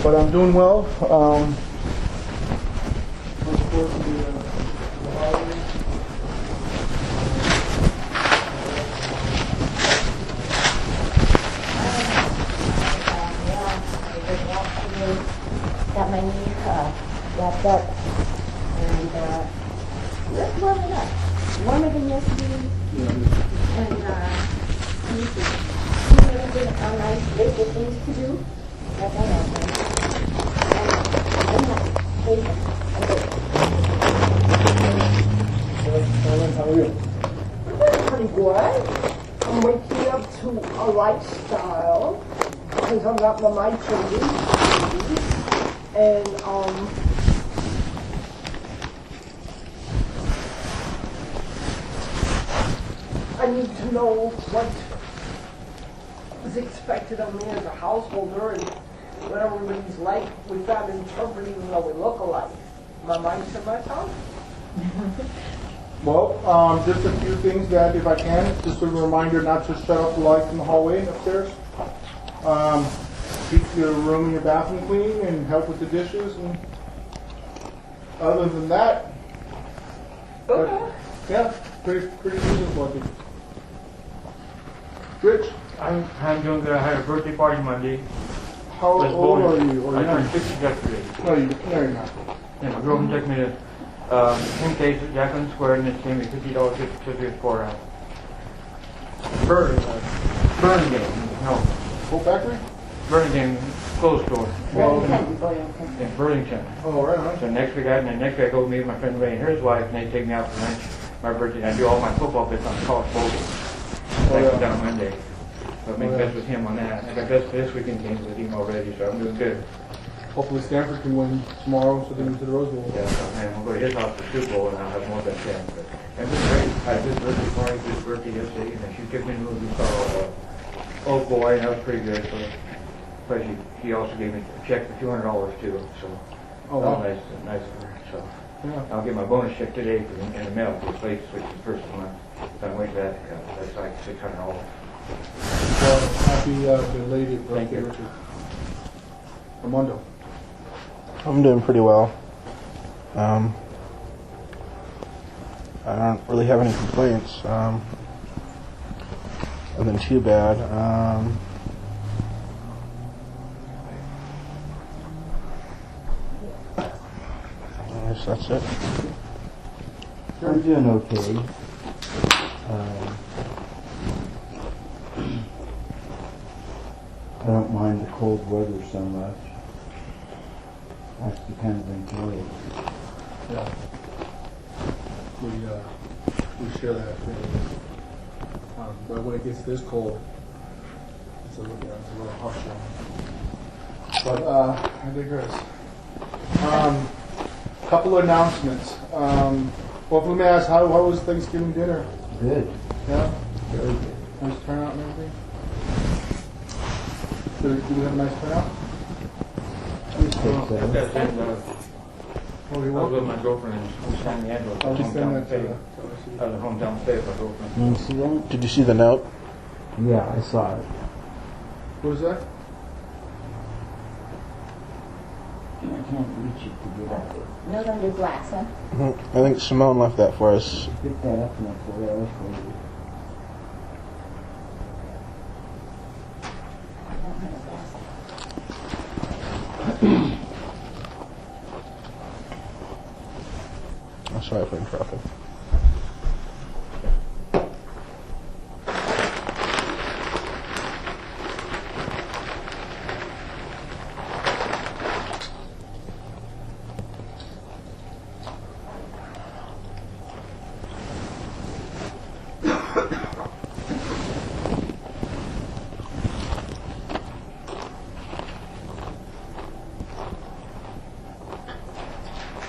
But I'm doing well. Looking forward to the holidays. Got my knee wrapped up, and let's warm it up. Warmer than yesterday, and let me see. A little bit of nice list of things to do. Like I have done. And I'm not patient. How are you? Pretty good. I'm waking up to a lifestyle because I'm not with my children. And I need to know what is expected of me as a householder and what everybody's like without interpreting what we look alike. Am I right to myself? Well, just a few things that, if I can, just a reminder not to shut off the lights in the hallway and upstairs. Keep your room and your bathroom clean and help with the dishes. And other than that, yeah, pretty reasonable, I think. Rich, I'm doing good. I had a birthday party Monday. how old are you? Or I young? turned 50 yesterday. No, you're not. And my girlfriend took me to 10K's at Jacqueline Square, and it came me $50 certificate for Burlingame. No, Whole factory? Burlingame clothes store. In Burlington. Oh, right. So next week I go meet my friend Ray and his wife, and they take me out for lunch. My birthday, and I do all my football bits on college bowl. That's down Monday. So I make best with him on that. I got best for this weekend games with him already, so I'm doing good. Hopefully Stanford can win tomorrow so they can get to the Rose Bowl. Yeah, so, man, we'll go to his house for Super Bowl, and I'll have more than 10. But it was great. I had his birthday party, his birthday yesterday, and she took me to a movie called Old Boy, and that was pretty good. So, but she also gave me a check for $200 too. So, wow. Nice of her. So, Yeah. I'll get my bonus check today in the mail for the place, which is the first of the month. So I'm waiting for that to come. That's like $600. Well, happy belated Thank birthday, you. Richard. Armando. I'm doing pretty well. I don't really have any complaints. Nothing too bad. I guess that's it. I'm doing okay. I don't mind the cold weather so much. I actually kind of enjoy it. Yeah. We share that feeling. But when it gets this cold, it's a little harsh. But I digress. Couple of announcements. Well, let me ask, how was Thanksgiving dinner? Good. Yeah? Very good. Nice turnout and everything? Did we have a nice turnout? I got to send, Oh, you I was with welcome. my girlfriend and we signed the envelope. I'll just send Hometown that to favor. I was a hometown favor for my girlfriend. You see that? Did you see the note? Yeah, I saw it. What is that? I can't reach it to get at it. Note under glass, huh? I think Simone left that for us. Pick that up and I'll pull it out for you. I don't have a glass. I'm sorry for interrupting.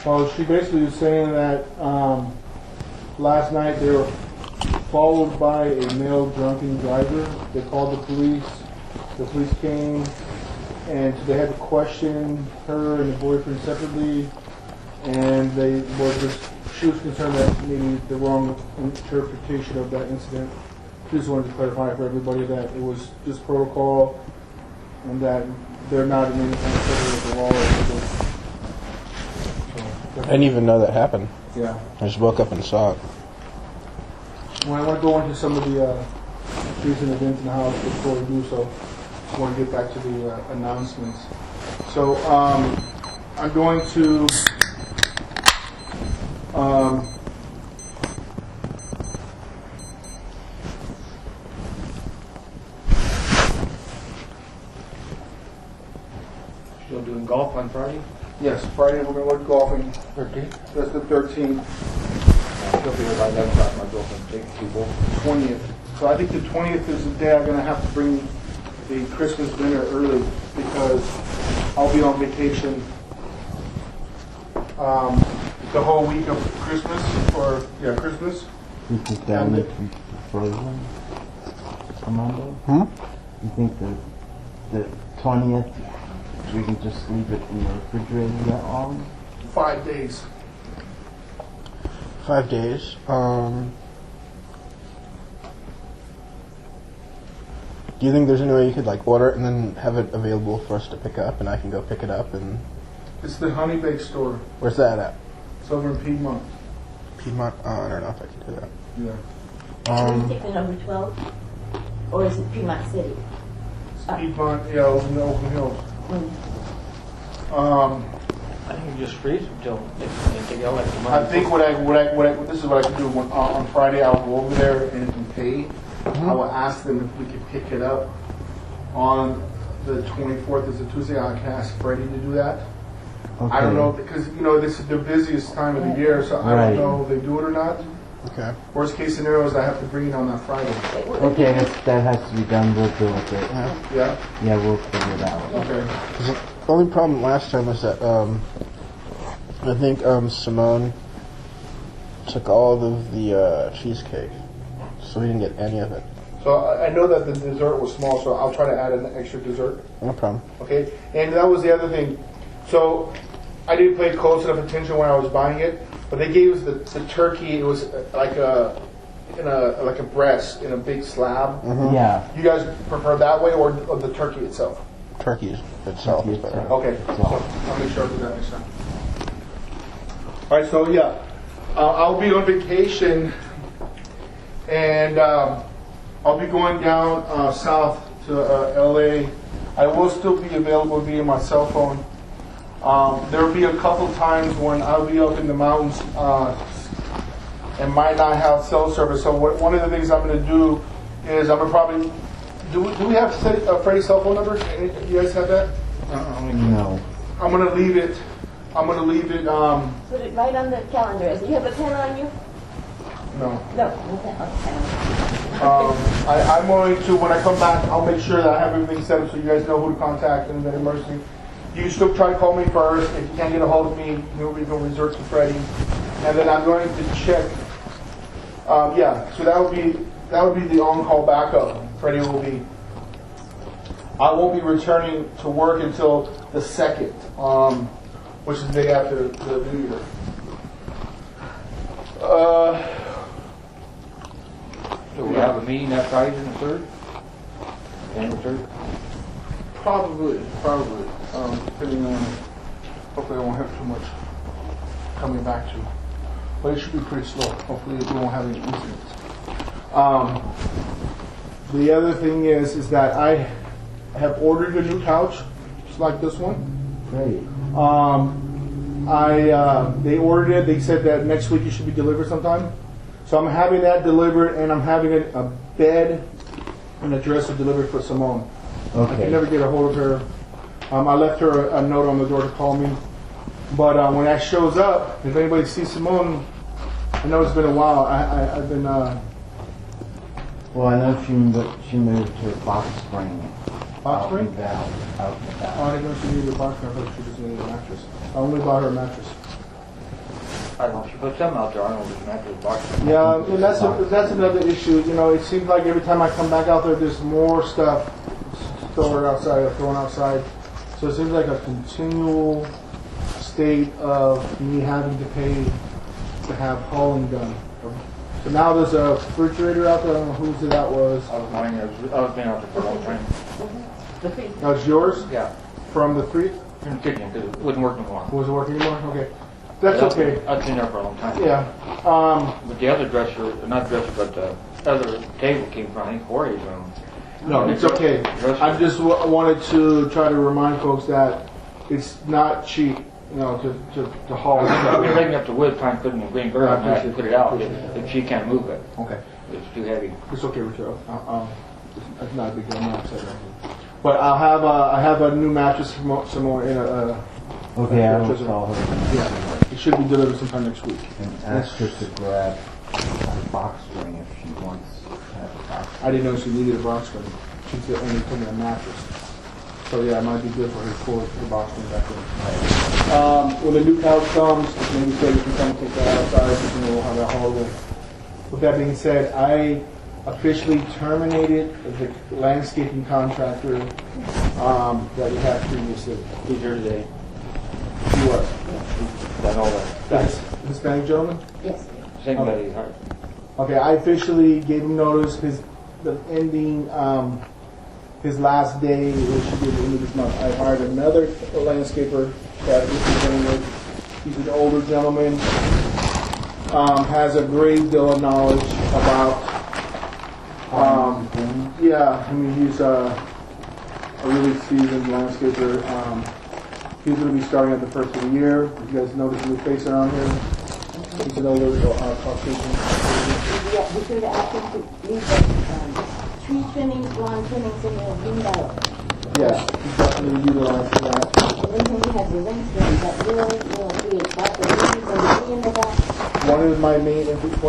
Well, she basically was saying that last night they were followed by a male drunken driver. They called the police. The police came, and they had to question her and the boyfriend separately. And they were just, she was concerned that maybe the wrong interpretation of that incident. Just wanted to clarify for everybody that it was just protocol and that they're not in any kind of trouble with the law or I didn't even know that happened. yeah. I just woke up and saw it. Well, I want to go into some of the recent events in the house before we do so. I want to get back to the announcements. So I'm going to Still doing golf on Friday? yes, Friday we're going to go golfing. 13th? That's the 13th, She'll be here by 11 o'clock, my girlfriend taking people. 20th. So I think the 20th is the day I'm going to have to bring the Christmas dinner early because I'll be on vacation the whole week of Christmas, or Christmas. You think that makes you frozen on Monday? You think the 20th, we can just leave it in the refrigerator that long? 5 days. 5 days. Do you think there's any way you could like order it and then have it available for us to pick up, and I can go pick it up? And It's the Honey Bake store. where's that at? It's over in Piedmont. Piedmont. Oh, I don't know if I can do that. Yeah. Will you take the number 12? Or is it Piedmont City? It's Piedmont, yeah, over in the Oakland Hills. Mm. I think you just freeze until they yell at the I money. think this is what I can do. On Friday, I'll go over there and pay. I will ask them if we could pick it up on the 24th. Is a Tuesday. I can ask Freddie to do that. Okay. I don't know because this is the busiest time of the year, so I Right. don't know if they do it or not. Okay. Worst case scenario is I have to bring it on that Friday. Okay, that has to be done. We'll deal with it. Yeah. Yeah, we'll figure it out. Okay. The only problem last time was that I think Simone took all of the cheesecake, so we didn't get any of it. So I know that the dessert was small, so I'll try to add an extra dessert. No problem. Okay, and that was the other thing. So I didn't pay close enough attention when I was buying it, but they gave us the turkey. It was like a breast in a big slab. Yeah. You guys prefer that way or the turkey itself? Turkey itself is better. Okay, so I'll make sure I do that next time. All right, so yeah, I'll be on vacation, and I'll be going down south to LA. I will still be available via my cell phone. There will be a couple times when I'll be up in the mountains and might not have cell service. So one of the things I'm going to do is I'm going to probably do we have Freddie's cell phone number? You guys have that? No. I'm going to leave it. Put it right on the calendar. Do you have a pen on you? No. No. Okay. I'm going to, when I come back, I'll make sure that I have everything set up so you guys know who to contact in an emergency. You can still try to call me first. If you can't get a hold of me, we can resort to Freddie. And then I'm going to check. So that would be the on-call backup. Freddie will be. I won't be returning to work until the 2nd, which is the day after the New Year. So we have a meeting that Friday the 3rd? January 3rd? Probably. Depending on. Hopefully, I won't have too much coming back to. But it should be pretty slow. Hopefully, we won't have any incidents. The other thing is that I have ordered a new couch, just like this one. Great. They ordered it. They said that next week it should be delivered sometime. So I'm having that delivered, and I'm having a bed and a dresser delivered for Simone. I can Okay. never get a hold of her. I left her a note on the door to call me. But when that shows up, if anybody sees Simone, I know it's been a while. I've been. Well, I know she moved to Box Spring. Box Spring? Out in the valley. I didn't know she needed a box. I thought she just needed a mattress. I only bought her a mattress. I don't know, she put some out there, I don't know if it's mattress box. Yeah, and that's another issue. It seems like every time I come back out there, there's more stuff thrown outside. So it seems like a continual state of me having to pay to have hauling done. So now there's a refrigerator out there. I don't know whose that was. I was mine. I was been out there for a long time. That was yours? Yeah, From the free? in the kitchen because it wasn't working for Was it working anymore? Okay. That's okay. I've been there for a long time. Yeah. But the other dresser, not dresser, but the other table came from, I think, Jorge's room. No, it's okay. I just wanted to try to remind folks that it's not cheap, to haul I've been stuff. taking up the wood, trying to put it in the green girl, and actually put it out. If she can't move it, Okay. it's too heavy. It's okay, Richard. It's not a big deal. I'm not upset. But I have a new mattress somewhere in a. Okay, I will call her. Yeah. It should be delivered sometime next week. And ask her to grab a box spring if she wants to have a box. I didn't know she needed a box spring. She's only putting a mattress. So yeah, it might be good for her to pull the box spring back in. When the new couch comes, maybe say you can come take that outside, and we'll have that haul. With that being said, I officially terminated the landscaping contractor that we had previously. He's here today. He was. Done all that. That's Hispanic gentleman? Yes. Same buddy. Okay, I officially gave him notice. The ending, his last day should be the end of this month. I hired another landscaper that is dealing with. He's an older gentleman, has a great deal of knowledge about. Yeah, I mean he's a really seasoned landscaper. He's going to be starting at the first of the year. You guys notice his face around here? He's an older Caucasian. Yeah, we could ask him to leave the tree trimmings, lawn trimmings in the window. Yeah, he's definitely utilized for that. And then we have the windscreen that will be a part of the tree in the back. One of my main emphasis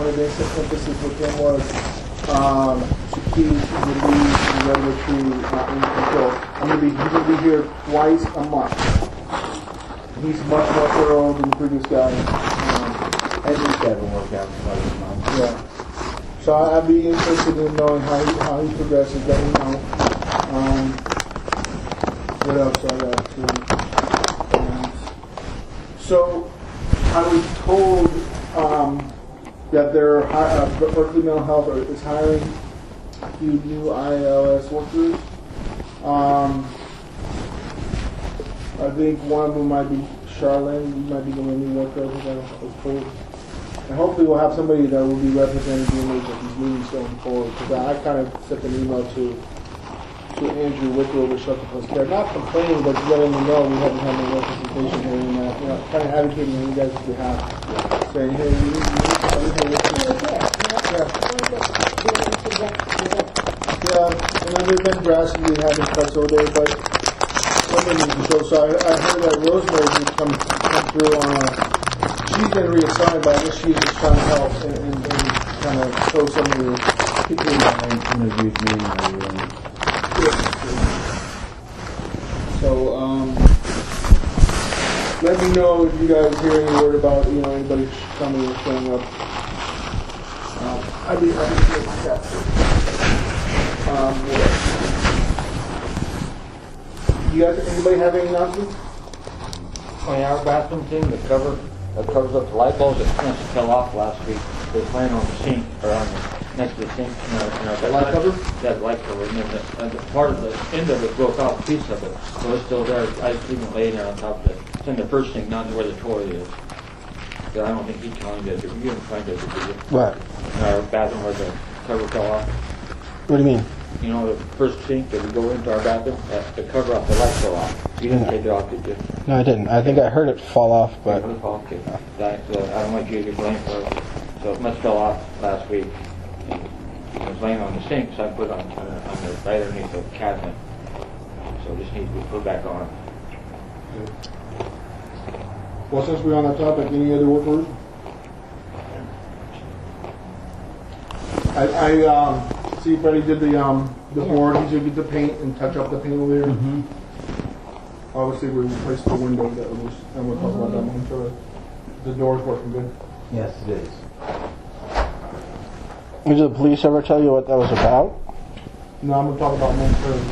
with him was to keep the leaves and the regular tree in control. He's going to be here twice a month. He's much more thorough than the previous guy. I think that will work out quite a month. Yeah. So I'd be interested in knowing how he progresses. Let me know. What else I got? So I was told that Berkeley Mental Health is hiring a few new ILS workers. I think one of them might be Charlene. You might be the new worker. I was told. And hopefully we'll have somebody that will be representing the image of these meetings going forward. Because I kind of sent an email to Andrew Wicklow with Shelter Plus Care. Not complaining, but letting them know we haven't had no representation here. And kind of advocating on you guys' behalf. Saying, hey, we need Yeah, and they've been drastically having cuts over there, but somebody needs to show. So I heard that Rosemary would come through on she's been reassigned, but I guess she's just trying to help and kind of show some of the people I interviewed me in my room. So, let me know if you guys hear any word about, anybody coming or showing up. I'd be happy to take that. You guys, anybody have any announcements? Oh yeah, our bathroom thing, the cover that covers up the light bulbs that fell off last week. They were laying on the sink or next to the sink. The light cover? Yeah, the light cover, and then the part of the end of it broke off, a piece of it. So it's still there. I even laying there on top of it. It's in the first sink, not where the toilet is. But I don't think he counted it. You didn't find it, did you? What? In our bathroom where the cover fell off. What do you mean? You know, the first sink that we go into our bathroom, the cover off the light fell off. You didn't take it off, did you? No, I didn't. I think I heard it fall off, but Okay. I don't want you to get blamed for it. So it must have fell off last week. And it was laying on the sink, so I put it on the right underneath the cabinet. So it just needs to be put back on. Well, since we're on that topic, any other work orders? I see Freddie did the board. He's gonna get the paint and touch up the paint over there. Obviously, we replaced the window that was, and we'll talk about that momentarily. The door's working good. Yes, it is. did the police ever tell you what that was about? No, I'm gonna talk about momentarily.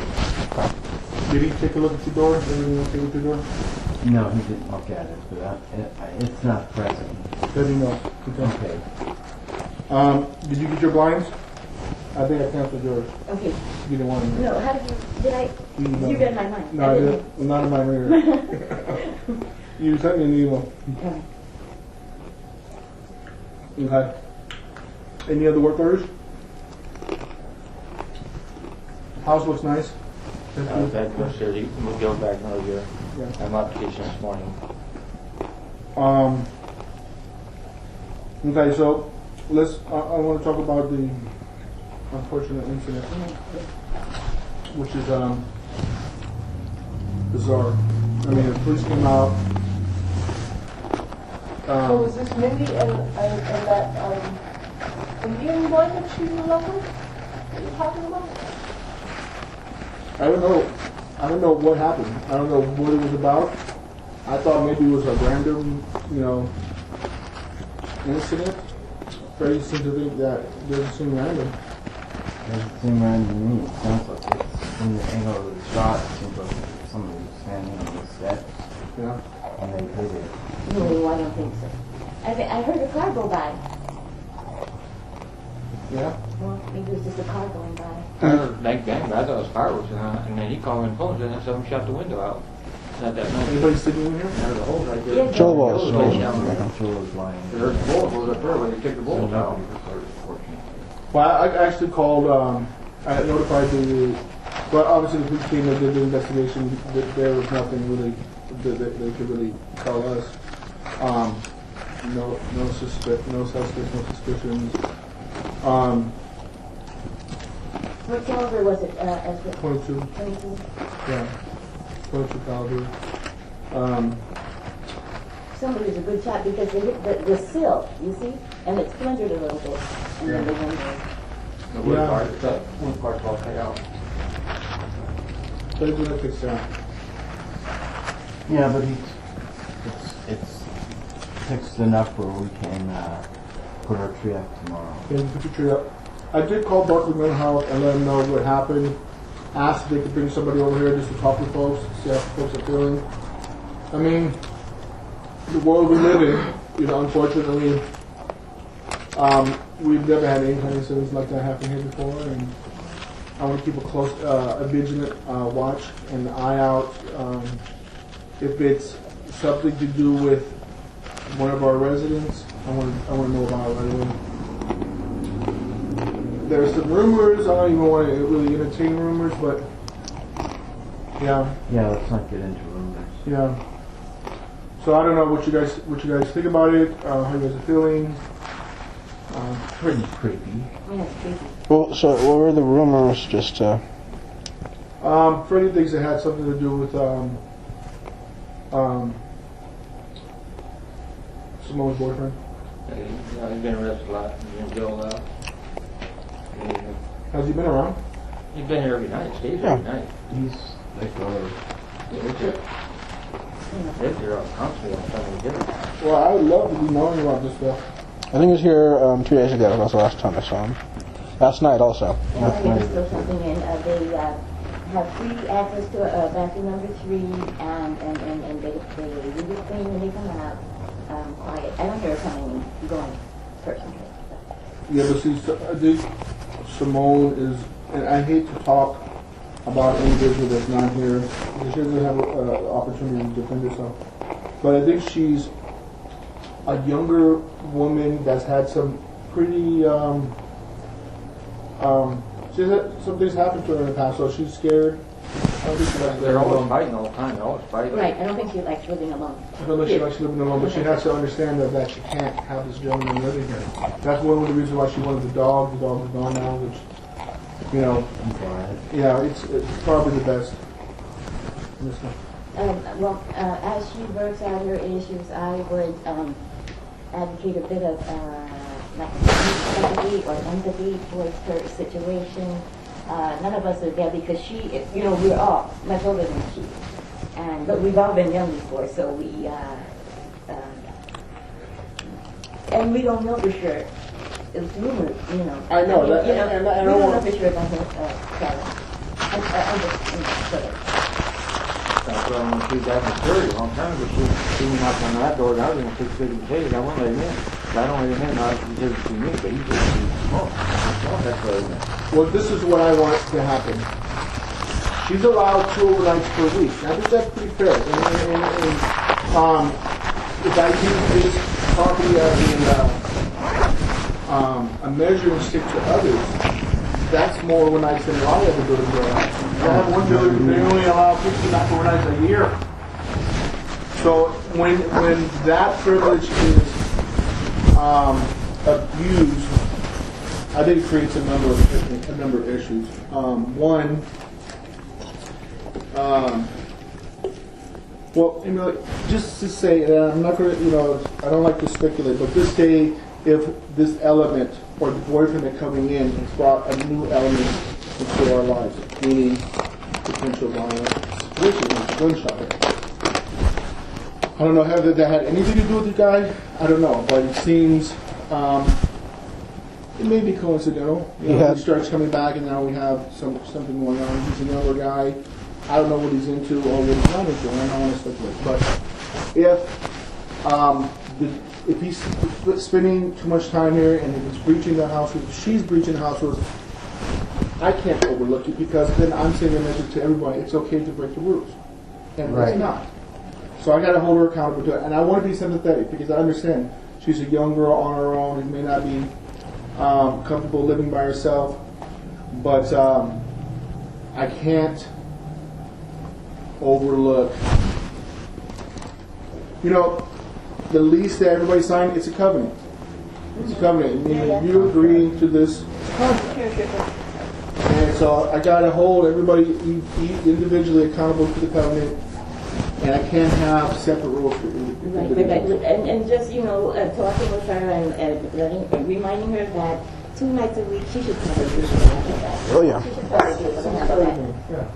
Did he take a look at your door? Everything okay with your door? No, he didn't look at it, but it's not present. Does he know? Okay. Okay. Did you get your blinds? I think I canceled yours. Okay. You didn't want them. No, how did I? No. You read my mind. No, I didn't. Not in my reader. You sent me an email. Okay. Okay. Any other work orders? House looks nice. That goes here, we'll go back another year. Yeah. I'm application this morning. Okay, so let's. I want to talk about the unfortunate incident, which is bizarre. I mean, the police came out. So was this Mindy and that Indian boy that she loved with? What are you talking about? I don't know. I don't know what happened. I don't know what it was about. I thought maybe it was a random, incident. Freddie seemed to think that it doesn't seem random. It doesn't seem random to me. It sounds like it's from the angle of the shot. It seems like somebody was standing on the steps Yeah. and they hit it. No, I don't think so. I heard a car go by. Yeah. Well, maybe it was just a car going by. I heard bang bang, but I thought it was fireworks, and then he called in phone and someone shot the window out. Not that nice. Anybody sitting in here? There's a hole right there. Yeah, Joe was. Joe was down there. I'm sure it was lying. There's a bullet holes up there where they took the bullet out. Well, I actually called. I notified the. Well, obviously the police came and did the investigation. There was nothing really that they could really tell us. No suspects, no suspicions. What caliber was it? 22. 22. Yeah. 22 caliber. Somebody was a good shot because they hit the sill, you see, and it splintered a little bit, and then the window. The wood Yeah. part, that wood part's all cut out. They're gonna fix that. Yeah, but it's fixed enough where we can put our tree up tomorrow. Yeah, put your tree up. I did call Barkley Mental Health and let them know what happened. Asked if they could bring somebody over here just to talk to folks, see how folks are feeling. I mean, the world we live in, unfortunately, we've never had any kind of incidents like that happen here before, and I want to keep a vigilant watch and an eye out. If it's something to do with one of our residents, I want to know about it right away. There's some rumors. I don't even want to really entertain rumors, but yeah. Yeah, let's not get into rumors. Yeah. So I don't know what you guys think about it. How you guys are feeling? Pretty creepy. Yeah, it's creepy. Well, so what were the rumors? Just Freddie thinks it had something to do with Simone's boyfriend. He's been arrested a lot. He's been jailed out. Has he been around? He's been here every night. Stays here every night. He's like Lives here constantly on something different. Well, I would love to be knowing about this stuff. I think he was here 2 days ago. That was the last time I saw him. Last night also. And I think there's still something in. They have free access to bathroom number 3, and they leave it clean when they come out. Quiet. I don't hear her coming and going personally. Yeah, but see, I think Simone is, and I hate to talk about an individual that's not here, because she doesn't have an opportunity to defend herself. But I think she's a younger woman that's had some pretty, she's had some things happen to her in the past, so she's scared. I don't think she likes living They're always alone. fighting all the time. They're always fighting. Right. I don't think she likes living alone. I don't think she likes living alone, but she has to understand that she can't have this gentleman living here. That's one of the reasons why she wanted the dog. The dog is gone now, which, I'm glad. yeah, it's probably the best. Well, as she works out her issues, I would advocate a bit of like sympathy or empathy towards her situation. None of us are there because she, we're all much older than she, but we've all been young before, so and we don't know for sure. It's rumored, I know that, we and I don't know want. for sure about her talent. I'm just, sort of. That's what in 2030, a long time ago, she knocked on that door, and I was going to fix it and say, I won't let him in. Not only him, not the difference between me, but he's just that's what I meant. Well, this is what I want to happen. She's allowed 2 overnights per week. I think that's pretty fair. If I use this property as a measuring stick to others, that's more overnights than a lot of other buildings are allowed. I have one building, they only allow 50 overnights a year. So when that privilege is abused, I think it creates a number of issues. One, well, just to say, I'm not going to, I don't like to speculate, but just say if this element or the boyfriend that's coming in has brought a new element into our lives, meaning potential violence, which is a gunshot. I don't know whether that had anything to do with the guy. I don't know, but it seems it may be coincidental. He starts coming back, and now we have something going on. He's a younger guy. I don't know what he's into or what he's not into, and I don't want to speculate. But if he's spending too much time here, and if it's breaching the house rules, she's breaching the house rules, I can't overlook it because then I'm sending a message to everybody: it's okay to break the rules, and it's not. So I got to hold her accountable to it, and I want to be sympathetic because I understand she's a young girl on her own and may not be comfortable living by herself, but I can't overlook. The lease that everybody signed, it's a covenant. It's a covenant, meaning you agree to this contract. And so I got to hold everybody individually accountable to the covenant. And I can't have separate rules for Right. And just, talking with her and reminding her that 2 nights a week she should probably do something like that. Oh, yeah. She should probably do something like that.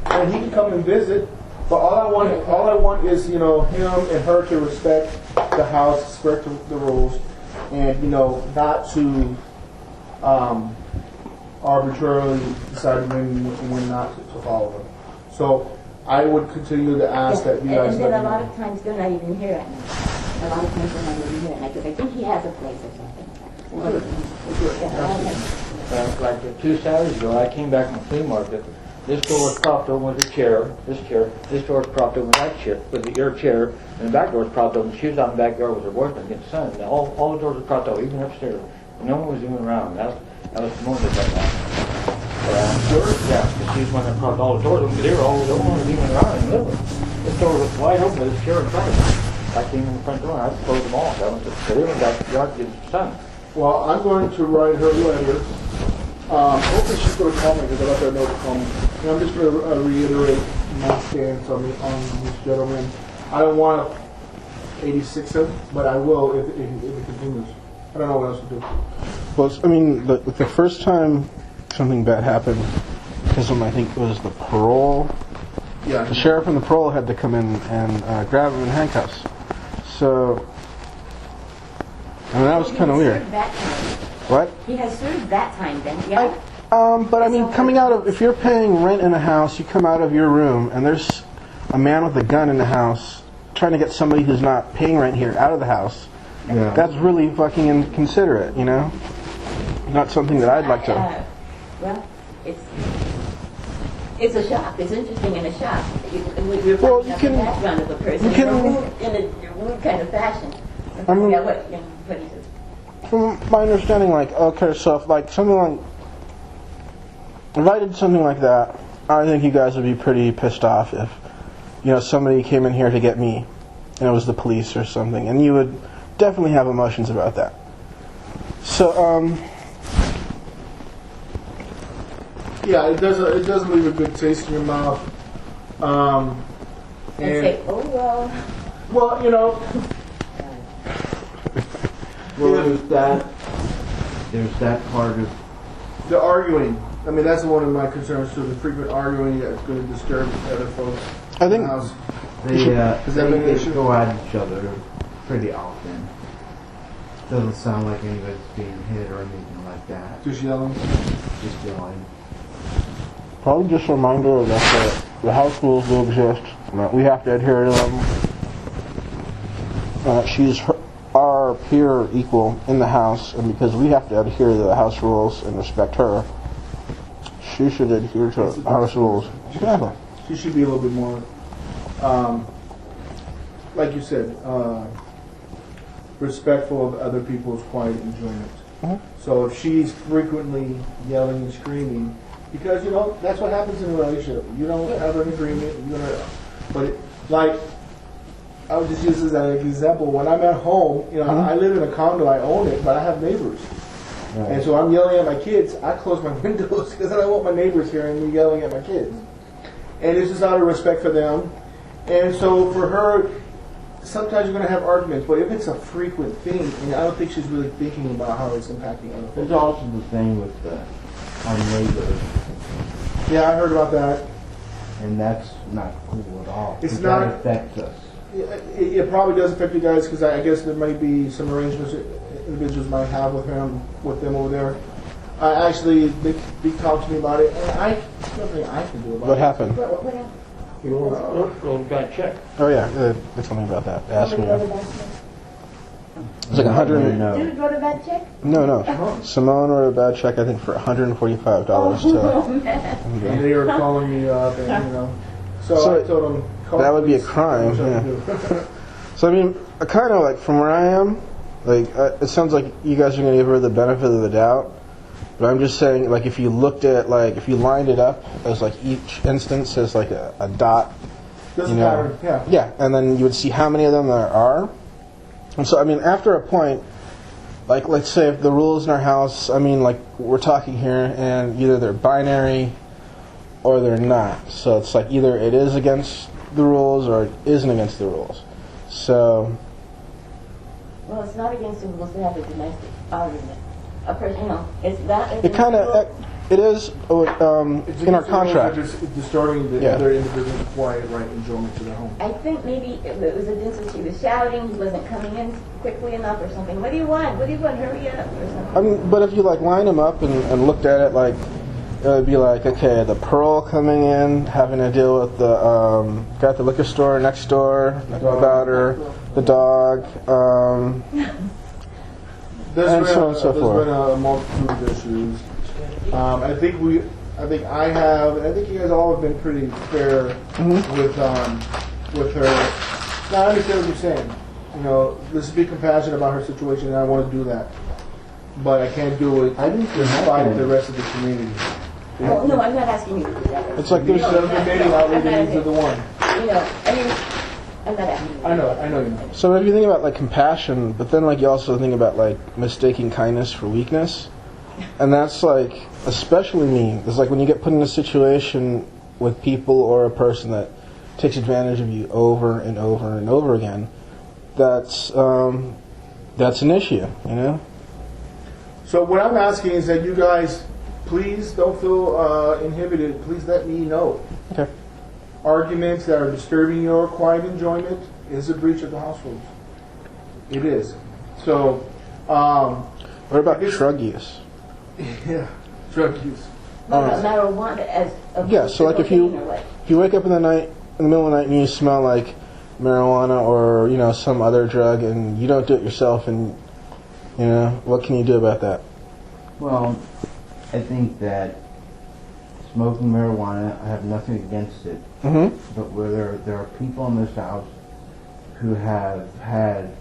And he can come and visit, but all I want is, him and her to respect the house, respect the rules, and, not to arbitrarily decide when not to follow them. So I would continue to ask that you guys. And then a lot of times they're not even here at night. A lot of times they're not even here at night because I think he has a place or something. Like 2 Saturdays ago, I came back from the flea market. This door was propped open with a chair, this chair. This door was propped open with that chair, with your chair, and the back door was propped open. She was out in the backyard with her boyfriend getting sun. And all the doors were propped open, even upstairs. No one was even around. That was the moment that got sure? Yeah, because she was one that propped all the doors open. They were all, no one was even around in the middle. This door was wide open with this chair in front of it. I came in the front door and I closed them all. That was it. So they went back to the yard to get the sun. Well, I'm going to write her a letter. Hopefully she's going to call me because I left her a note to call me. And I'm just going to reiterate my stance on this gentleman. I don't want to 86 him, but I will if it continues. I don't know what else to do. Well, the first time something bad happened, because I think it was the parole. Yeah. The sheriff and the parole had to come in and grab him in handcuffs. So, that was kind of weird. What? He has served that time then, yeah? Coming out of, if you're paying rent in a house, you come out of your room and there's a man with a gun in the house trying to get somebody who's not paying rent here out of the house. Yeah. That's really fucking inconsiderate, Not something that I'd like to. Well, it's a shock. It's interesting in a shock. You're Well, finding out the background of a person in a rude kind of fashion. What do you say? From my understanding, so if I did something like that, I think you guys would be pretty pissed off if, somebody came in here to get me, and it was the police or something, and you would definitely have emotions about that. So, yeah, it doesn't leave a good taste in your mouth. And say, oh well. Well, Well, there's that part of the arguing. That's one of my concerns too. The frequent arguing that's going to disturb other folks. I think they go at each other pretty often. Doesn't sound like anybody's being hit or anything like that. Just yelling. Just yelling. Probably just a reminder that the house rules do exist. We have to adhere to them. Our here are equal in the house, and because we have to adhere to the house rules and respect her, she should adhere to house rules. Exactly. She should be a little bit more, like you said, respectful of other people's quiet enjoyment. So if she's frequently yelling and screaming, because that's what happens in a relationship. You don't have an agreement. Like I would just use this as an example. When I'm at home, I live in a condo, I own it, but I have neighbors. Right. And so I'm yelling at my kids. I close my windows because I don't want my neighbors hearing me yelling at my kids. And it's just out of respect for them. And so for her, sometimes you're going to have arguments, but if it's a frequent thing, and I don't think she's really thinking about how it's impacting other people. There's also the thing with our neighbors. Yeah, I heard about that. And that's not cool at all. It's that not. affects us. It probably does affect you guys because I guess there might be some arrangements individuals might have with them over there. Actually, they talked to me about it, and there's nothing I can do about it. What happened? What happened? Go got checked. Oh yeah, they told me about that. They asked me. Go to that check? It's like 100. Did it go to that check? No. Simone wrote a bad check, I think, for $145 And they were calling me up, and So I told them. That would be a crime. Yeah. So I mean, kind of like from where I am, like it sounds like you guys are going to give her the benefit of the doubt. But I'm just saying, like, if you looked at, like, if you lined it up as, like, each instance as, like, a dot, Doesn't matter, yeah. Yeah, and then you would see how many of them there are. And so, I mean, after a point, like, let's say if the rules in our house, I mean, like, we're talking here, and either they're binary or they're not. So it's like either it is against the rules or it isn't against the rules. So... Well, it's not against the rules to have a domestic argument. A person, it's not. It kind of, it is in our contract. It's distorting the other individual's quiet right enjoyment to their home. I think maybe it was against that she was shouting, he wasn't coming in quickly enough or something. What do you want? What do you want? Hurry up or something. I mean, but if you like line them up and looked at it, like it would be like, okay, the Pearl coming in, having to deal with the guy at the liquor store next door about her, the dog. And so on and so forth. There's been a multitude of issues. I think I have, and I think you guys all have been pretty fair with her. Now I understand what you're saying. Let's be compassionate about her situation, and I want to do that. But I can't do it despite the rest of the community. Well, no, I'm not asking you to do that. It's like there's the mating outward the needs of the one. I'm not asking you. I know you know. So if you think about like compassion, but then like you also think about like mistaking kindness for weakness, and that's like especially mean. It's like when you get put in a situation with people or a person that takes advantage of you over and over and over again. That's an issue, So what I'm asking is that you guys, please don't feel inhibited. Please let me know. Okay. Arguments that are disturbing your quiet enjoyment is a breach of the house rules. It is. So, what about drug use? Yeah, drug use. Marijuana as a so like if you wake up in the middle of the night and you smell like marijuana or some other drug and you don't do it yourself, and what can you do about that? Well, I think that smoking marijuana, I have nothing against it. But where there are people in this house who have had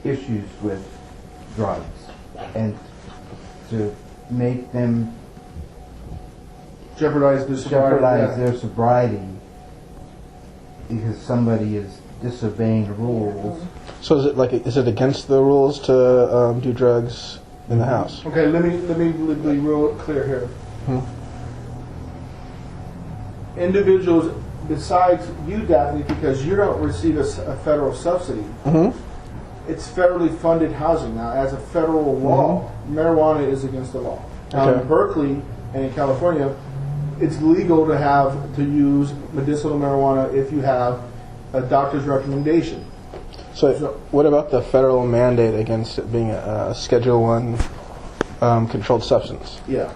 issues with drugs, and to make them jeopardize their sobriety because somebody is disobeying the rules. So is it against the rules to do drugs in the house? Okay, let me be real clear here. Individuals besides you, Daphne, because you don't receive a federal subsidy. It's federally funded housing. Now, as a federal law, marijuana is against the law. Now, in Berkeley and in California, it's legal to use medicinal marijuana if you have a doctor's recommendation. So what about the federal mandate against it being a Schedule I controlled substance? Yeah.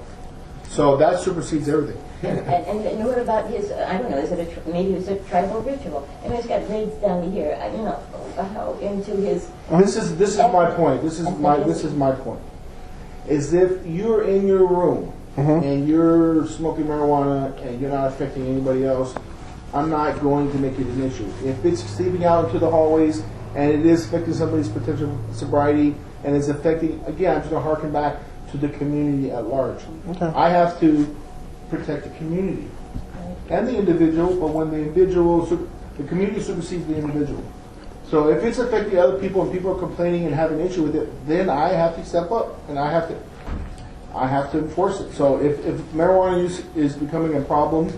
So that supersedes everything. And what about his, I don't know, is it maybe it's a tribal ritual? And he's got raids down here, you know, how into his... This is my point. This is my point. Is if you're in your room and you're smoking marijuana and you're not affecting anybody else, I'm not going to make it an issue. If it's seeping out into the hallways and it is affecting somebody's potential sobriety and it's affecting, again, I'm just going to harken back to the community at large. Okay. I have to protect the community and the individual, but when the individual, the community supersedes the individual. So if it's affecting other people and people are complaining and have an issue with it, then I have to step up and I have to enforce it. So if marijuana use is becoming a problem,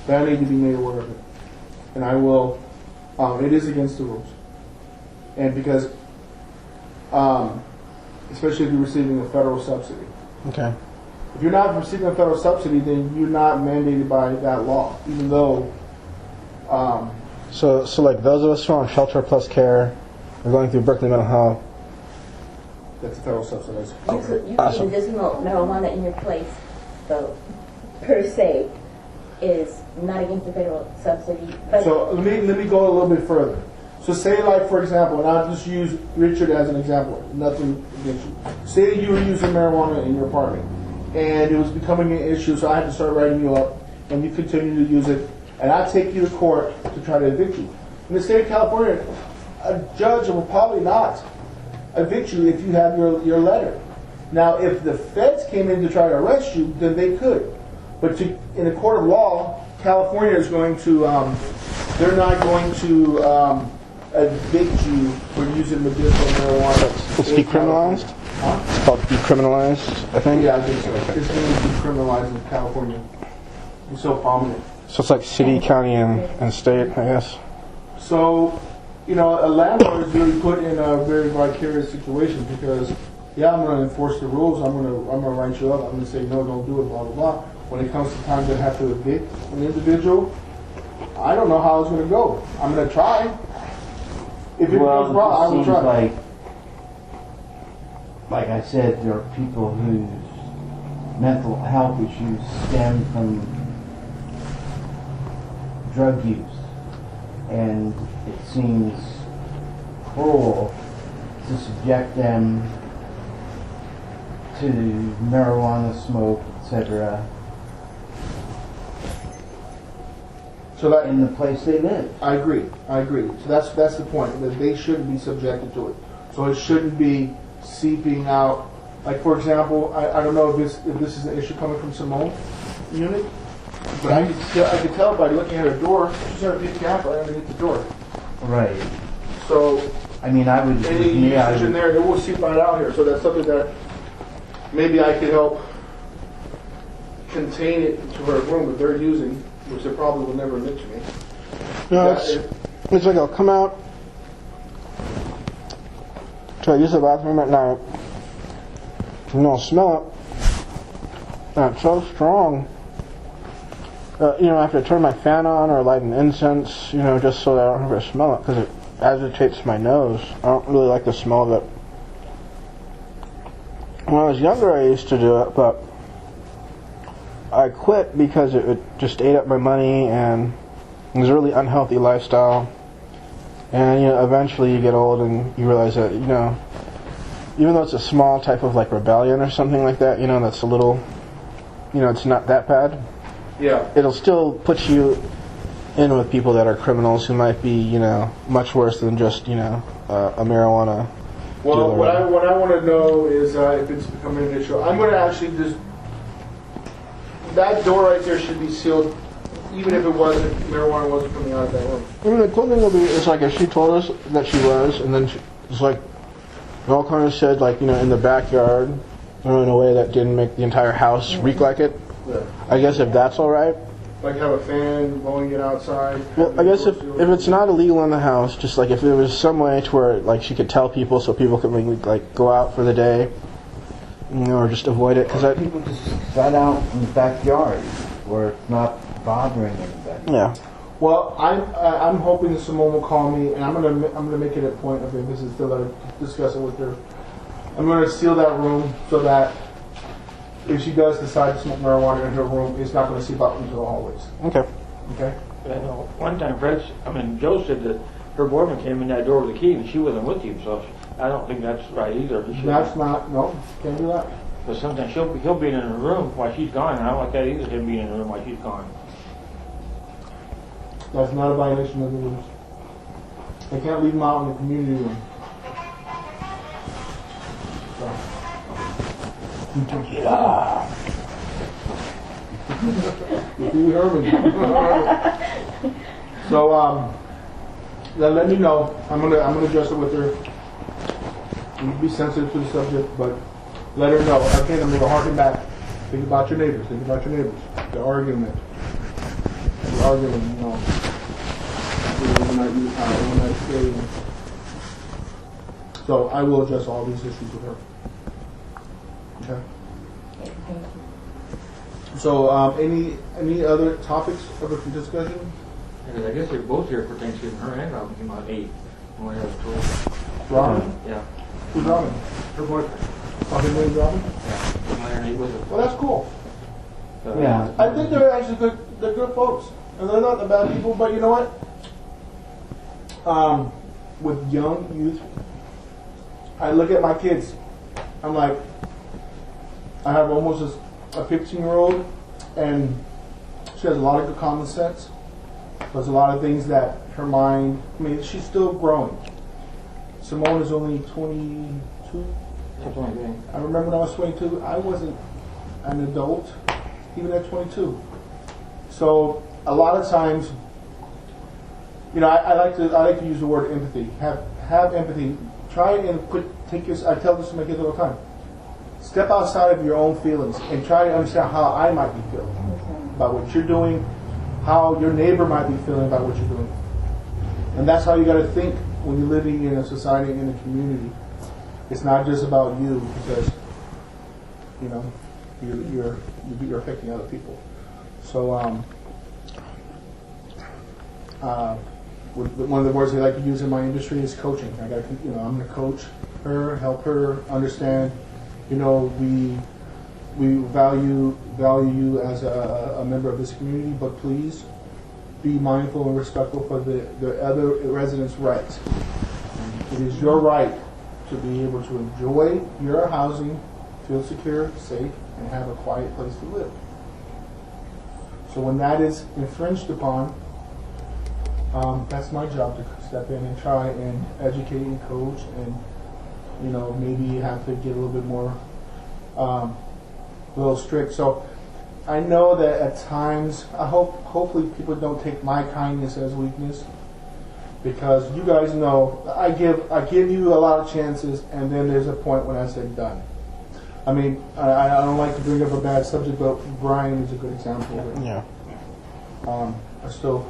then I need to be made aware of it. And I will, it is against the rules. And because, especially if you're receiving a federal subsidy. Okay. If you're not receiving a federal subsidy, then you're not mandated by that law, even though... So like those of us who are on shelter plus care, are going through Berkeley Mental Health. That's a federal subsidized. Using Awesome. medicinal marijuana in your place, though, per se, is not against the federal subsidy. But So let me go a little bit further. So say, like, for example, and I'll just use Richard as an example, nothing against you. Say you were using marijuana in your apartment, and it was becoming an issue, so I had to start writing you up, and you continue to use it, and I take you to court to try to evict you. In the state of California, a judge will probably not evict you if you have your letter. Now, if the feds came in to try to arrest you, then they could. But in a court of law, California is going to, they're not going to evict you for using medicinal marijuana. It's decriminalized? Huh? It's called decriminalized, I think? Yeah, I think so. It's going to be decriminalized in California. It's so prominent. So it's like city, county, and state, I guess. So, you know, a landlord is really put in a very vicarious situation because, yeah, I'm going to enforce the rules. I'm going to write you up. I'm going to say no, don't do it, blah blah blah. When it comes to time to have to evict an individual, I don't know how it's going to go. I'm going to try. If it goes wrong, I will seems try. like I said, there are people whose mental health issues stem from drug use, and it seems cruel to subject them to marijuana smoke, etc., So that in the place they live. I agree. So that's the point, that they shouldn't be subjected to it. So it shouldn't be seeping out. Like, for example, I don't know if this is an issue coming from Simone's unit, but I could tell by looking at her door, she's got a big gap right underneath the door. Right. So I mean, I would. any usage in there, it will seep right out here. So that's something that maybe I could help contain it to her room that they're using, which they probably will never admit to me. No, it's like I'll come out to use the bathroom at night, and I'll smell it, and it's so strong. You know, I have to turn my fan on or light an incense, you know, just so that I don't have to smell it, because it agitates my nose. I don't really like the smell of it. When I was younger, I used to do it, but I quit because it just ate up my money, and it was a really unhealthy lifestyle. And, you know, eventually you get old and you realize that, you know, even though it's a small type of like rebellion or something like that, you know, that's a little, you know, it's not that bad. Yeah. It'll still put you in with people that are criminals who might be, you know, much worse than just, you know, a marijuana Well, dealer. what I want to know is if it's becoming an issue. I'm going to actually just, that door right there should be sealed, even if marijuana wasn't coming out of that room. I mean, the cool thing will be is like if she told us that she was, and then it's like it all kind of said like, you know, in the backyard, you know, in a way that didn't make the entire house reek like it. Yeah. I guess if that's all right. Like have a fan blowing it outside. Well, I guess if it's not illegal in the house, just like if there was some way to where like she could tell people so people could maybe like go out for the day, you know, or just avoid it, because People just sit out in the backyard where it's not bothering anybody. yeah. Well, I'm hoping that Simone will call me, and I'm gonna make it a point of emphasis still that I discuss it with her. I'm gonna seal that room so that if she does decide to smoke marijuana in her room, it's not going to seep out into the hallways. Okay. Okay? I know. One time, Joe said that her boyfriend came in that door with a key and she wasn't with you, so I don't think that's right either. That's not, no, can't do that. But sometimes he'll be in her room while she's gone, and I don't like that either, him being in the room while she's gone. That's not a violation of the rules. They can't leave them out in the community room. You heard me. So, let me know. I'm gonna address it with her. You be sensitive to the subject, but let her know. Again, I'm gonna harken back. Think about your neighbors. Think about your neighbors. The argument. The argument, you know. So I will address all these issues with her. Okay. So any other topics of discussion? Because I guess they're both here for Thanksgiving. Her and Robin came out 8. When I was told. Robin? Yeah. Who's Robin? Her boyfriend. Oh, his name's Robin? Yeah. My and 8 with her. Well, that's cool. Yeah. I think they're actually good. They're good folks, and they're not the bad people. But you know what? With young youth, I look at my kids. I'm like, I have almost a 15-year-old, and she has a lot of good common sense. There's a lot of things that her mind. I mean, she's still growing. Simone is only 22. That's one thing. I remember when I was 22, I wasn't an adult, even at 22. So a lot of times, you know, I like to use the word empathy. Have empathy. Try and I tell this to my kids all the time. Step outside of your own feelings and try to understand how I might be feeling about what you're doing, how your neighbor might be feeling about what you're doing. And that's how you got to think when you're living in a society, in a community. It's not just about you, because you know you're affecting other people. So one of the words I like to use in my industry is coaching. I'm going to coach her, help her understand. You know, we value you as a member of this community, but please be mindful and respectful for the other residents' rights. It is your right to be able to enjoy your housing, feel secure, safe, and have a quiet place to live. So when that is infringed upon, that's my job to step in and try and educate and coach, and you know, maybe you have to get a little bit more, a little strict. So I know that at times, hopefully people don't take my kindness as weakness, because you guys know I give you a lot of chances, and then there's a point when I say done. I mean, I don't like to bring up a bad subject, but Brian is a good example of it. Yeah. I still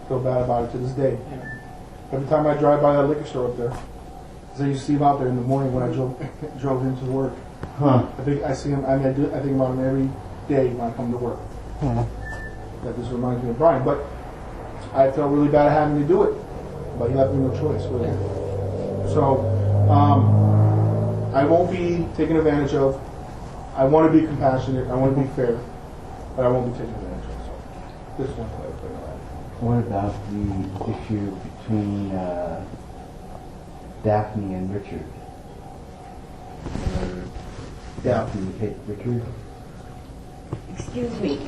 feel bad about it to this day. Every time I drive by that liquor store up there, because I used to see him out there in the morning when I drove into work. Huh. I see him. I think about him every day when I come to work. That just reminds me of Brian. But I felt really bad having to do it, but he left me no choice. Really. So I won't be taken advantage of. I want to be compassionate. I want to be fair, but I won't be taken advantage of. So just one thing. What about the issue between Daphne and Richard? Daphne would hate Richard? Excuse me.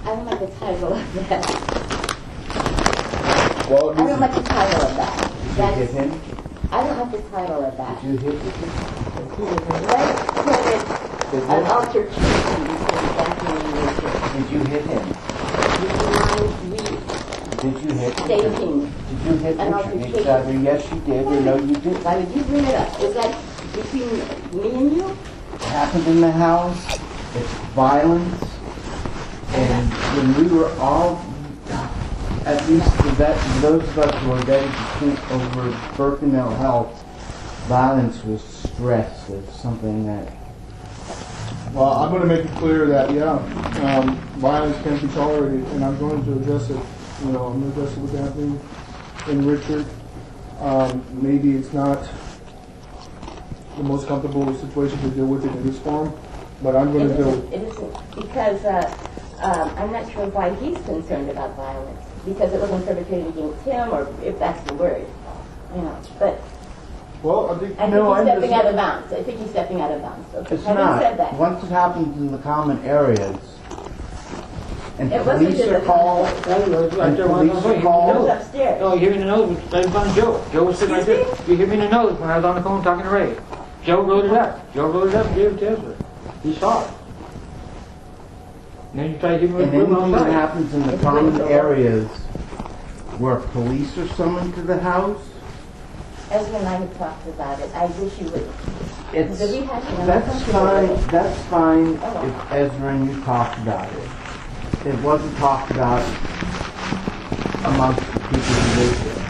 I don't like the title of that. Well, I don't like the title of that. Did you hit him? I don't like the title of that. Did you hit Richard? Let's put it an altercation between Daphne and Richard. Did you hit him? Did you hit Stating Did you hit an Richard? altercation. It's either yes you did or no you didn't. Why would you bring it up? Is that between me and you? It happened in the house. It's violence. And when we were all, at least those of us who are ready to over Birkenau Health, violence was stress. It's something that. Well, I'm going to make it clear that violence can't be tolerated, and I'm going to address it. You know, I'm going to address it with Anthony and Richard. Maybe it's not the most comfortable situation to deal with it in this form, but I'm going to do it. It isn't, because I'm not sure why he's concerned about violence, because it wasn't perpetrated against him, or if that's the word, you know, but Well, I think I think No, he's I'm stepping just- out of bounds. I think he's stepping out of bounds. Okay. It's Having not. said that, Once it happens in the common areas, and It wasn't police in are the called, That was right and there when I was police on are the phone. he called, was upstairs. No, you hit me in the nose right in front of Joe. Joe was sitting right there. Excuse You hit me in the nose when I was on the phone talking to Ray. Joe wrote it up. Joe wrote it up and gave it to Ezra. He saw it. And then you try to hit me with and the room anything that outside. happens in the common areas where police are summoned to the house, Ezra and I have talked about it. I wish you would. it's, The rehashing, I'm that's comfortable fine, with it. that's fine Oh. if Ezra and you talked about it. It wasn't talked about amongst the people who live there.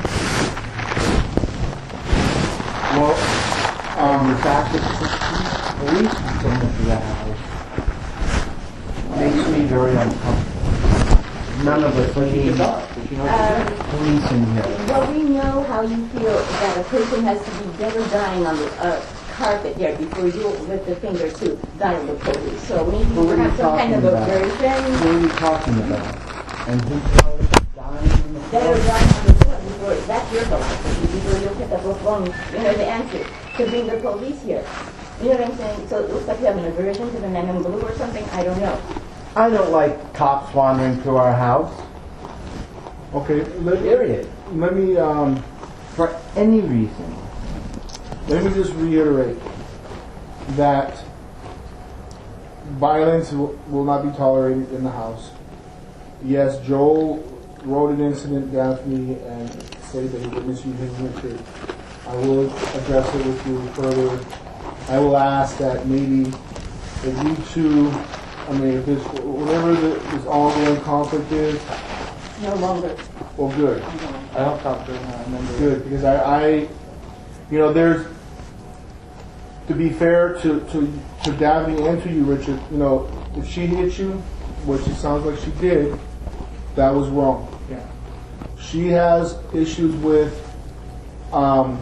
well, The fact that the police are summoned to the house makes me very uncomfortable. None of us need police in here. Well, we know how you feel that a person has to be dead or dying on the carpet there before you lift a finger to dial the police. So maybe Well, what are you perhaps some kind of talking about? aversion. What are you talking about? And who was dying in the Dead or floor? dying on the floor before, that's your philosophy, before you pick up the phone, you know the answer, to bring the police here. You know what I'm saying? So it looks like you have an aversion to the men in blue or something, I don't know. I don't like cops wandering through our house. okay, Period. let me For any reason. let me just reiterate that violence will not be tolerated in the house. Yes, Joel wrote an incident down to me and said that he witnessed you hitting Richard. I will address it with you further. I will ask that maybe if you two, I mean, if this, whatever this ongoing conflict is, No longer. well, good. I don't talk to him. I remember. Good, because I you know, there's, to be fair to Daphne and to you, Richard, you know, if she hit you, which it sounds like she did, that was wrong. Yeah. She has issues with some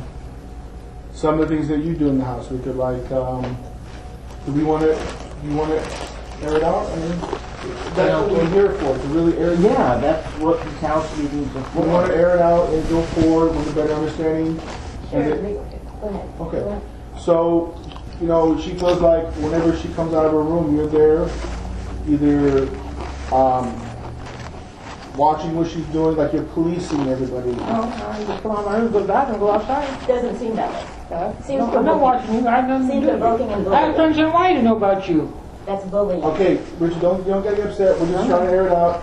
of the things that you do in the house, Richard, like, do you want to air it out? I mean, that's what we're here for, to really air it out. Yeah, that's what these house meetings are We want to for. air it out and go forward with a better understanding. Sure, And it- go ahead. Okay. Go ahead. So, you know, she feels like whenever she comes out of her room, you're there, either watching what she's doing, like you're policing everybody. No, I just come out of my room, go to the bathroom, go outside. Doesn't seem that way. Seems No, I'm not watching you. I have nothing to Seems do with provoking you. and I have friends in Hawaii to know about you. That's bullying. Okay, Richard, don't get upset. We're just trying to air it out.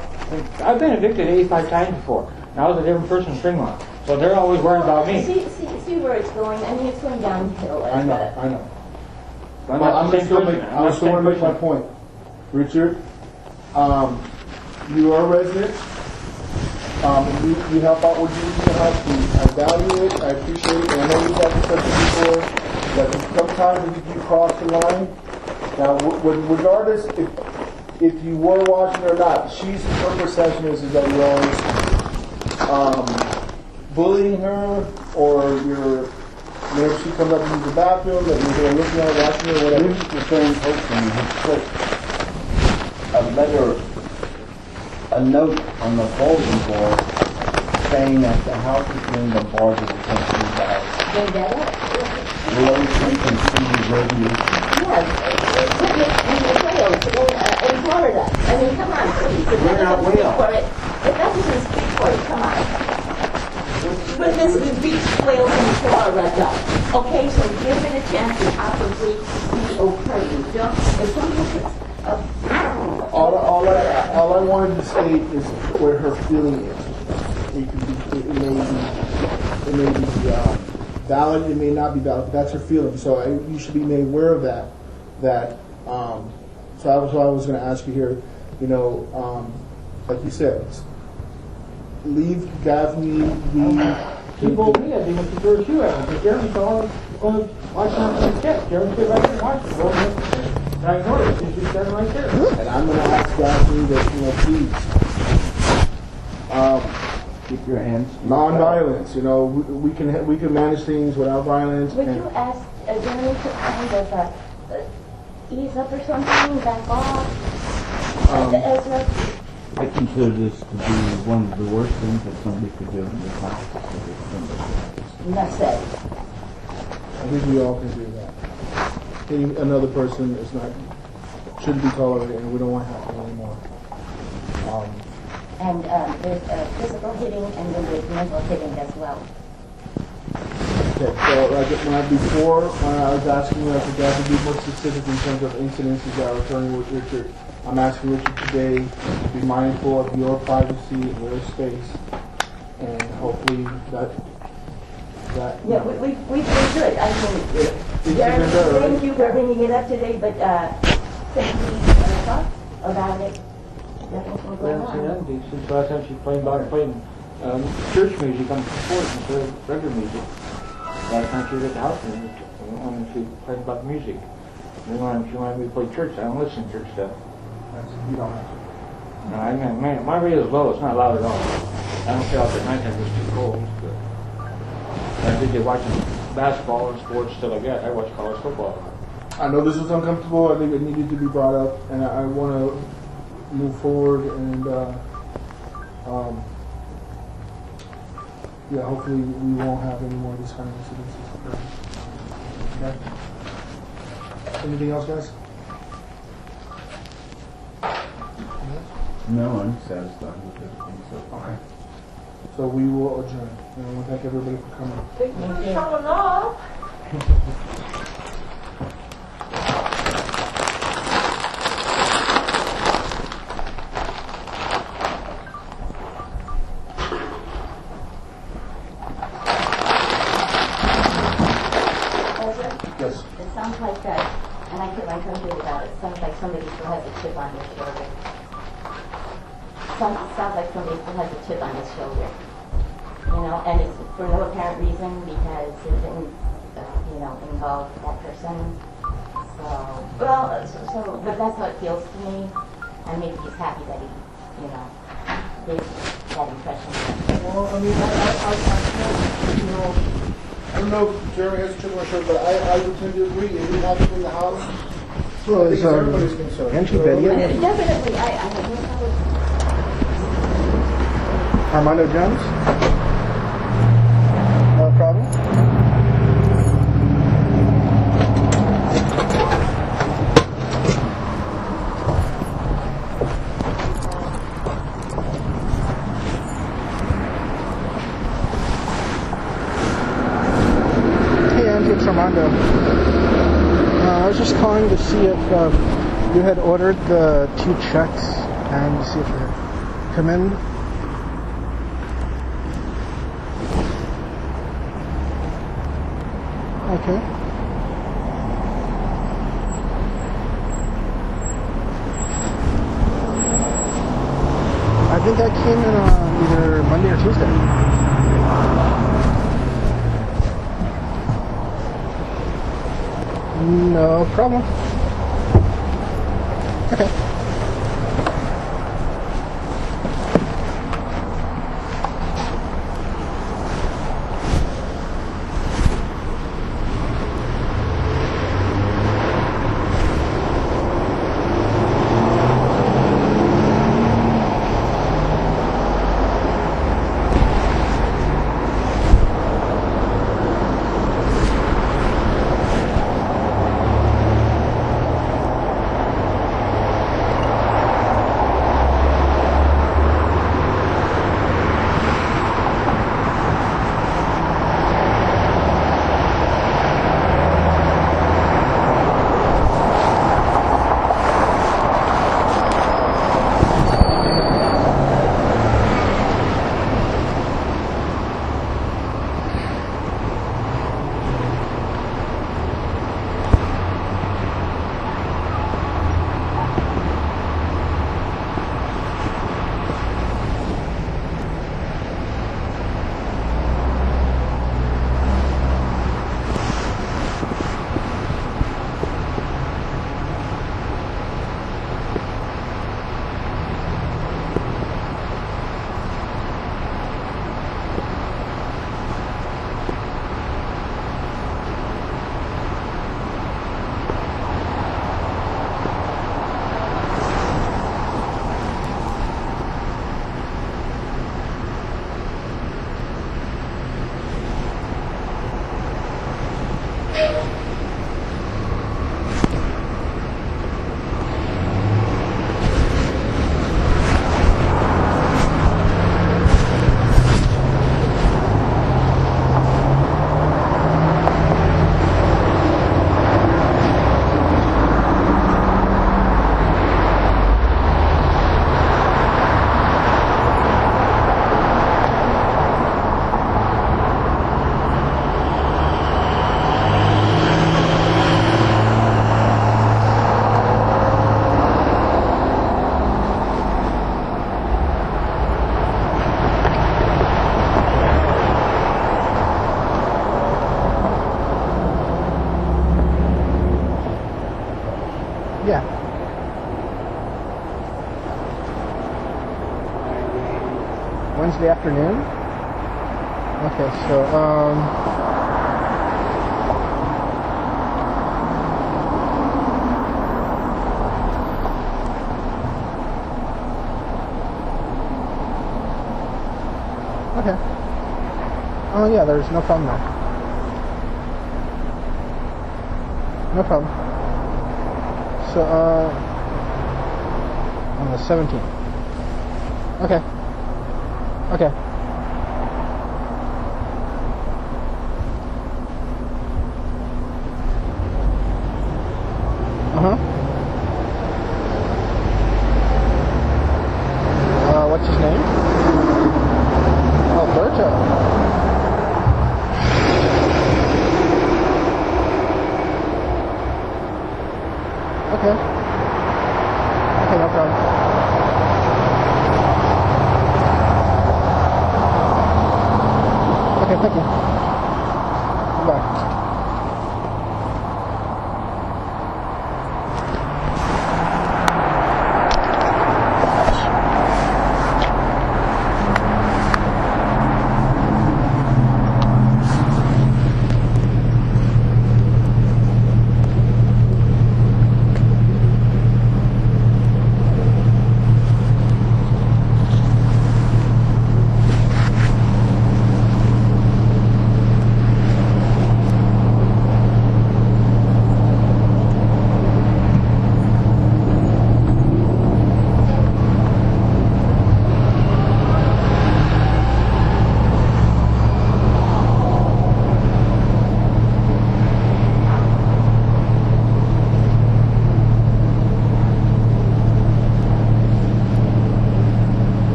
I've been evicted 85 times before. And I was a different person in Fremont. So they're always worried about me. See where it's going. I mean, it's going downhill. I know. I'm But not I'm the just same gonna person. make, I'm I not the still want same to make my person. point. Richard, you are a resident. You help out with the house. I value it. I appreciate it. And I know you've had discussions before that sometimes if you cross the line. Now, regardless if you were watching or not, her perception is that you're always bullying her, or you're, whenever she comes up to use the bathroom, that you're there looking at her, watching her, whatever. This is the same person who put a note on the bulletin board saying that the house is being bombarded with $10,000. Vendetta? Low frequency radiation. In Florida. I mean, come on, please. If that doesn't speak for it, if that doesn't speak for it, come on. But this is beach whales in Florida. Okay, so give it a chance to possibly be okay. Don't, if something All I wanted to state is where her feeling is. It may be valid, it may not be valid, but that's her feeling. So you should be made aware of that. So that was what I was going to ask you here. You know, like you said, leave Daphne be. She told me I didn't secure a shoe out because Jeremy saw her going watching her from the step. Jeremy stood right there and watched her. Going up the stairs. And I ignored it. She was standing right there. And I'm going to ask Daphne that, keep your hands. Non-violence, you know, we can manage things without violence. Would you ask Jeremy to kind of ease up or something, back off? Ezra? I consider this to be one of the worst things that somebody could do in this house. Enough said. I think we all can do that. Another person shouldn't be tolerated, and we don't want to happen anymore. And there's physical hitting, and then there's mental hitting as well. Okay, so before, when I was asking you, I forgot to be more specific in terms of incidences that are occurring with Richard. I'm asking Richard today to be mindful of your privacy and your space, and hopefully that. Yeah, we've been good. I mean, Jeremy, thank you for bringing it up today, but thank you about it. Nothing going on. Since last time she playing church music on the porch instead of regular music. Last time she was at the house when she played about music. Then when she wanted me to play church, I don't listen to church stuff. You don't have to. No, I mean, my radio's low. It's not loud at all. I don't care out at night time. It's too cold. But I think they're watching basketball and sports stuff like that. I watch college football. I know this was uncomfortable. I think it needed to be brought up, and I want to move forward and hopefully we won't have any more of these kind of incidences occur. Okay. Anything else, guys? No, I'm satisfied with everything so far. Okay. So we will adjourn. And I want to thank everybody for coming. Thank you for showing up. Yes. It sounds like that, and I put my computer about it. It sounds like somebody still has a chip on their shoulder. Sounds like somebody still has a chip on his shoulder. You know, and it's for no apparent reason because it didn't, involve that person. So, but that's how it feels to me. And maybe he's happy that he, gave that impression. Well, I mean, I don't know if Jeremy has a chip on his shoulder, but I would tend to agree. If we have it in the house, Well, I think it's everybody's concern. Entry video. Definitely, I have no problem. Armando Jones? No problem? Hey Angie, it's Armando. I was just calling to see if you had ordered the 2 checks and to see if you come in. Okay. I think I came in on either Monday or Tuesday. No problem. Okay. Wednesday afternoon? Okay, so, okay. Oh yeah, there's no problem there. No problem. So, on the 17th. Okay. Okay. Uh-huh. What's his name? Alberto. Okay. Okay, no problem. Okay, thank you. Bye.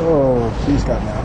Oh, please God now.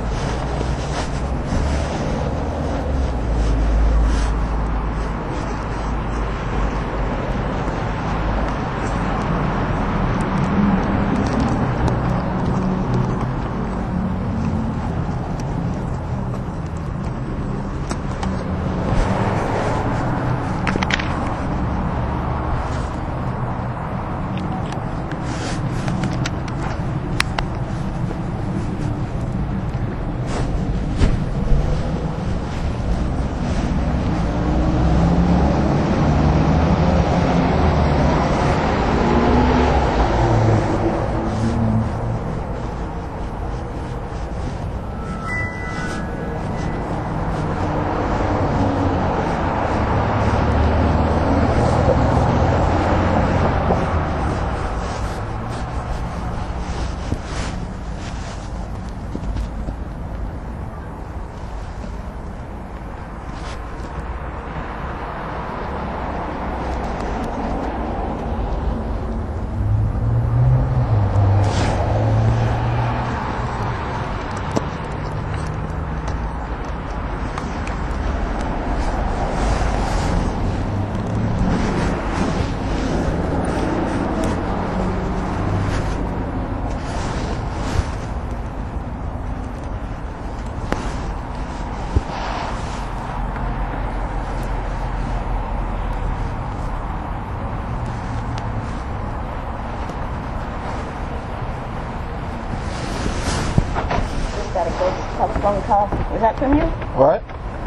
Got a ghost telephone call. Was that from you? What?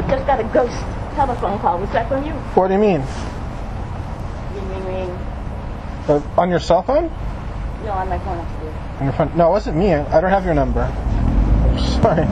Just got a ghost telephone call. Was that from you? What do you mean? ring. On your cell phone? No, on my phone upstairs. On your phone? No, it wasn't me. I don't have your number. Sorry.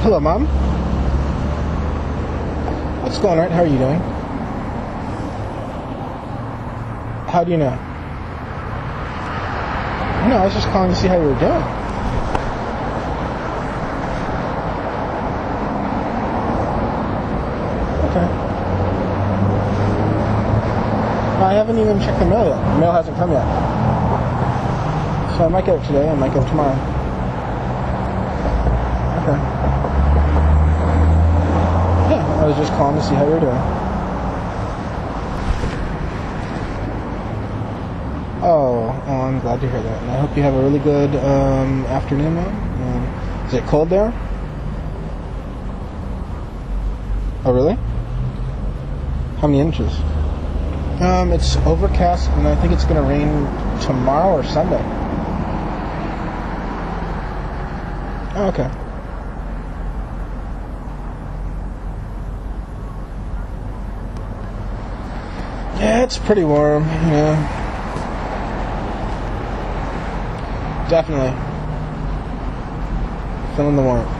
Hello, Mom. What's going on? How are you doing? How do you know? No, I was just calling to see how you were doing. I haven't even checked the mail yet. The mail hasn't come yet. So I might get it today, I might get it tomorrow. Okay. Yeah, I was just calling to see how you're doing. Oh, I'm glad to hear that. And I hope you have a really good afternoon, man. Is it cold there? Oh, really? How many inches? It's overcast, and I think it's going to rain tomorrow or Sunday. Oh, okay. Yeah, it's pretty warm, yeah. Definitely. Feeling the warmth.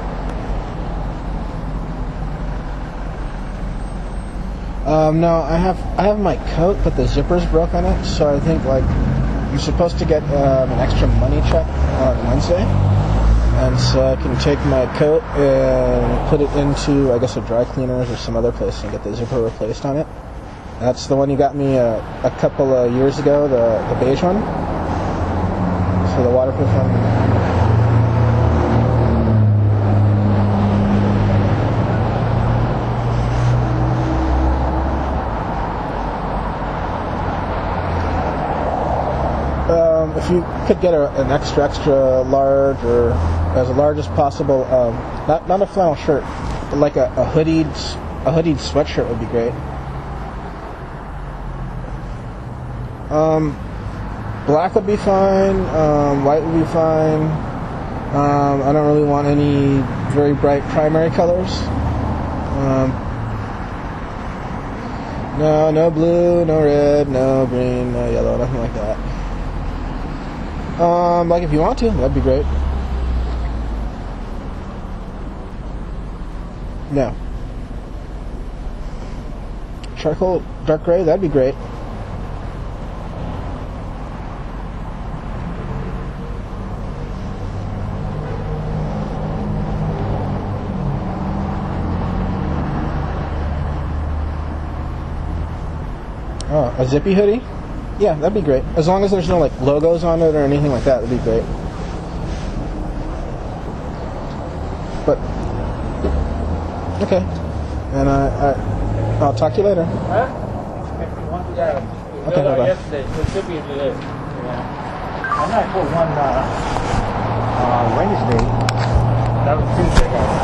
No, I have my coat, but the zipper's broke on it, so I think like I'm supposed to get an extra money check on Wednesday, and so I can take my coat and put it into, I guess, a dry cleaners or some other place and get the zipper replaced on it. That's the one you got me a couple of years ago, the beige one. So the waterproof one. If you could get an extra large, or as large as possible, not a flannel shirt, but like a hoodied sweatshirt would be great. Black would be fine. White would be fine. I don't really want any very bright primary colors. No blue, no red, no green, no yellow, nothing like that. Like if you want to, that'd be great. No. Charcoal, dark gray, that'd be great. Oh, a zippy hoodie? Yeah, that'd be great. As long as there's no like logos on it or anything like that, that'd be great. But okay, and I'll talk to you later. Huh? Yeah. Okay, bye-bye. Yesterday, so it should be today. Yeah. I might put one Wednesday. That was Tuesday, guys.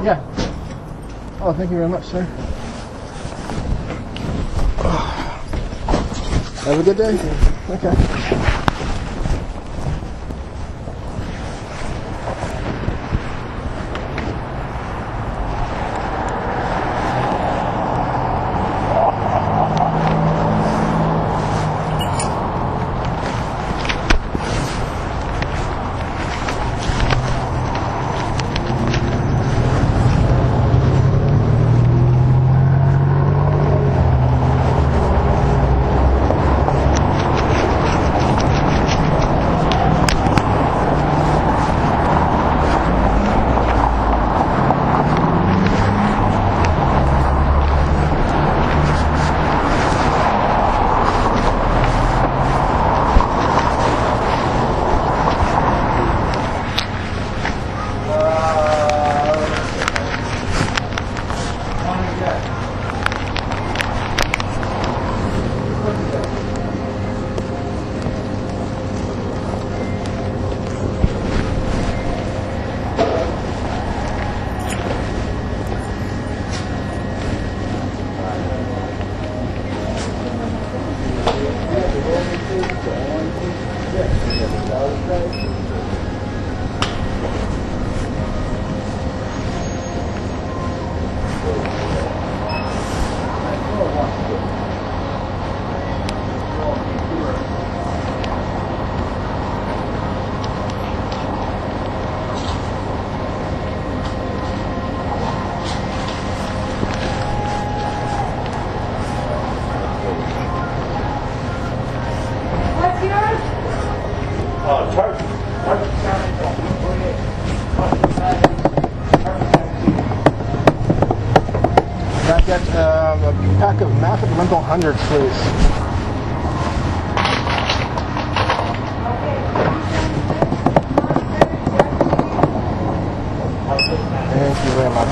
Yeah. Oh, thank you very much, sir. Have a good day. Okay. massive mental hundreds, please. Thank you very much.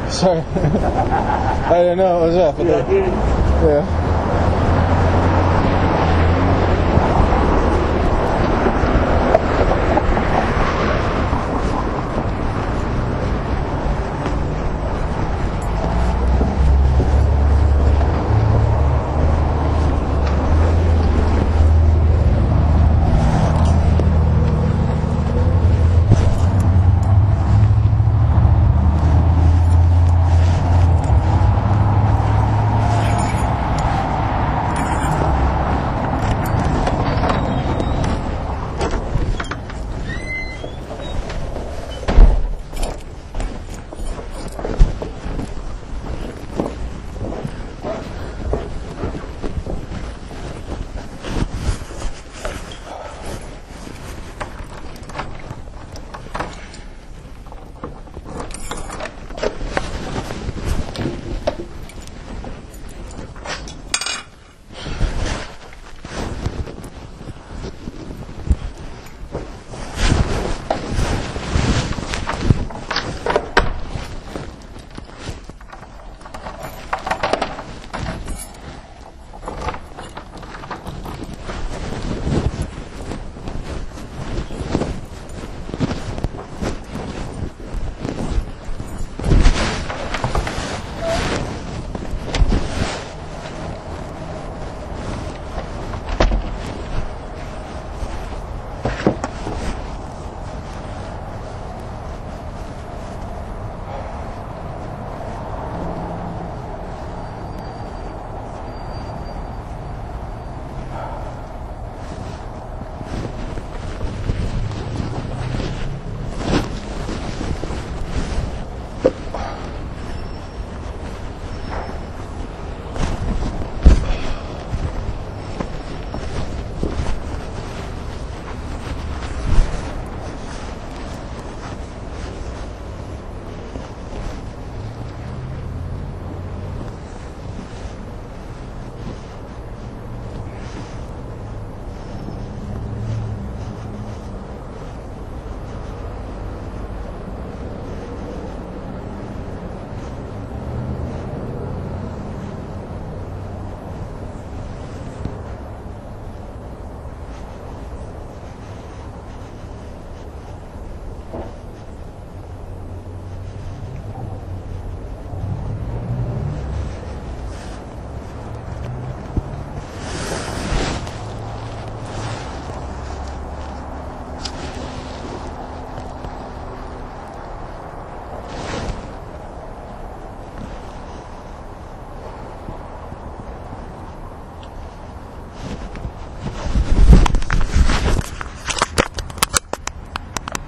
Sorry. I didn't know it was up. Yeah.